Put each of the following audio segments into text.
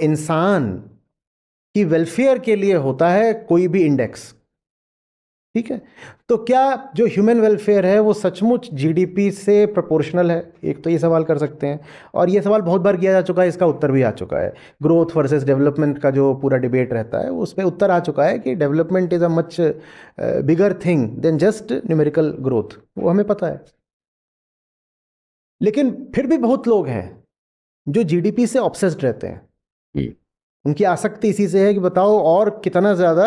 इंसान की वेलफेयर के लिए होता है कोई भी इंडेक्स, ठीक है। तो क्या जो ह्यूमन वेलफेयर है वो सचमुच जीडीपी से प्रोपोर्शनल है? एक तो ये सवाल कर सकते हैं, और ये सवाल बहुत बार किया जा चुका है, इसका उत्तर भी आ चुका है। ग्रोथ वर्सेस डेवलपमेंट का जो पूरा डिबेट रहता है उस पर उत्तर आ चुका है कि development is a much bigger thing than just numerical growth, वो हमें पता है। लेकिन फिर भी बहुत लोग हैं जो जीडीपी से ऑब्सेस्ड रहते हैं। उनकी आसक्ति इसी से है कि बताओ और कितना ज़्यादा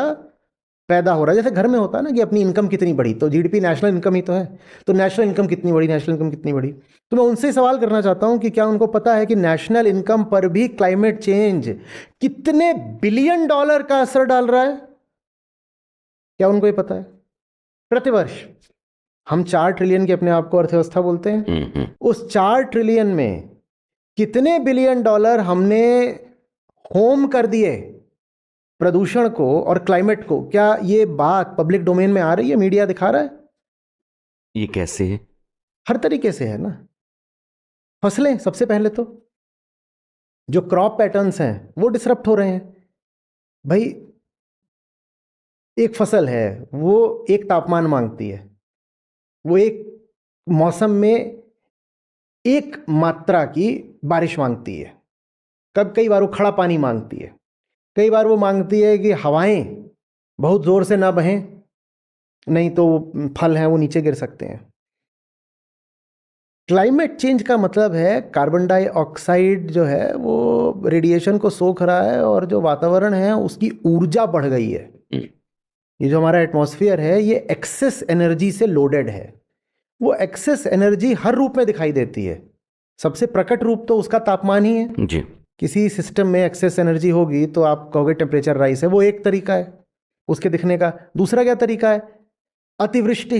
पैदा हो रहा है। जैसे घर में होता है ना कि अपनी इनकम कितनी बढ़ी, तो जीडीपी नेशनल इनकम ही तो है, तो नेशनल इनकम कितनी बढ़ी, नेशनल इनकम कितनी बढ़ी। तो मैं उनसे सवाल करना चाहता हूं कि क्या उनको पता है कि नेशनल इनकम पर भी क्लाइमेट चेंज कितने बिलियन डॉलर का असर डाल रहा है? क्या उनको ये पता है? प्रतिवर्ष हम 4 ट्रिलियन की अपने आप को अर्थव्यवस्था बोलते हैं, उस 4 ट्रिलियन में कितने बिलियन डॉलर हमने होम कर दिए प्रदूषण को और क्लाइमेट को? क्या ये बात पब्लिक डोमेन में आ रही है? मीडिया दिखा रहा है? ये कैसे है? हर तरीके से है ना। फसलें सबसे पहले तो, जो क्रॉप पैटर्न्स हैं वो डिसरप्ट हो रहे हैं। भाई एक फसल है, वो एक तापमान मांगती है, वो एक मौसम में एक मात्रा की बारिश मांगती है, कई बार वो खड़ा पानी मांगती है, कई बार वो मांगती है कि हवाएं बहुत जोर से ना बहें, नहीं तो फल हैं वो नीचे गिर सकते हैं। क्लाइमेट चेंज का मतलब है कार्बन डाइऑक्साइड जो है वो रेडिएशन को सोख रहा है, और जो वातावरण है उसकी ऊर्जा बढ़ गई है। ये जो हमारा एटमॉस्फेयर है ये एक्सेस एनर्जी से लोडेड है। वो एक्सेस एनर्जी हर रूप में दिखाई देती है। सबसे प्रकट रूप तो उसका तापमान ही है। जी। किसी सिस्टम में एक्सेस एनर्जी होगी तो आप कहोगे टेम्परेचर राइज है, वो एक तरीका है उसके दिखने का। दूसरा क्या तरीका है? अतिवृष्टि।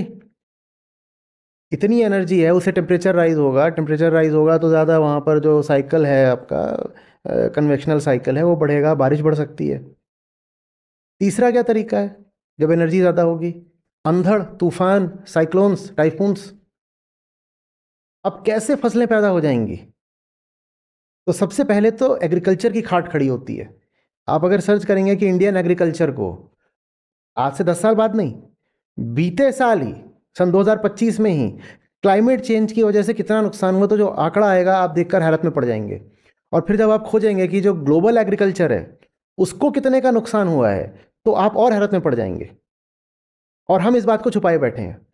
इतनी एनर्जी है, उससे टेम्परेचर राइज होगा, टेम्परेचर राइज होगा तो ज़्यादा वहाँ पर जो साइकिल है आपका कन्वेक्शनल साइकिल है वो बढ़ेगा, बारिश बढ़ सकती है। तीसरा क्या तरीका है जब एनर्जी ज़्यादा होगी? अंधड़, तूफान, साइक्लोन्स, टाइफून्स। अब कैसे फसलें पैदा हो जाएंगी? तो सबसे पहले तो एग्रीकल्चर की खाट खड़ी होती है। आप अगर सर्च करेंगे कि इंडियन एग्रीकल्चर को आज से 10 साल बाद नहीं, बीते साल ही, सन 2025 में ही क्लाइमेट चेंज की वजह से कितना नुकसान हुआ, तो जो आंकड़ा आएगा आप देखकर हैरत में पड़ जाएंगे। और फिर जब आप खोजेंगे कि जो ग्लोबल एग्रीकल्चर है उसको कितने का नुकसान हुआ है, तो आप और हैरत में पड़ जाएंगे। और हम इस बात को छुपाए बैठे हैं।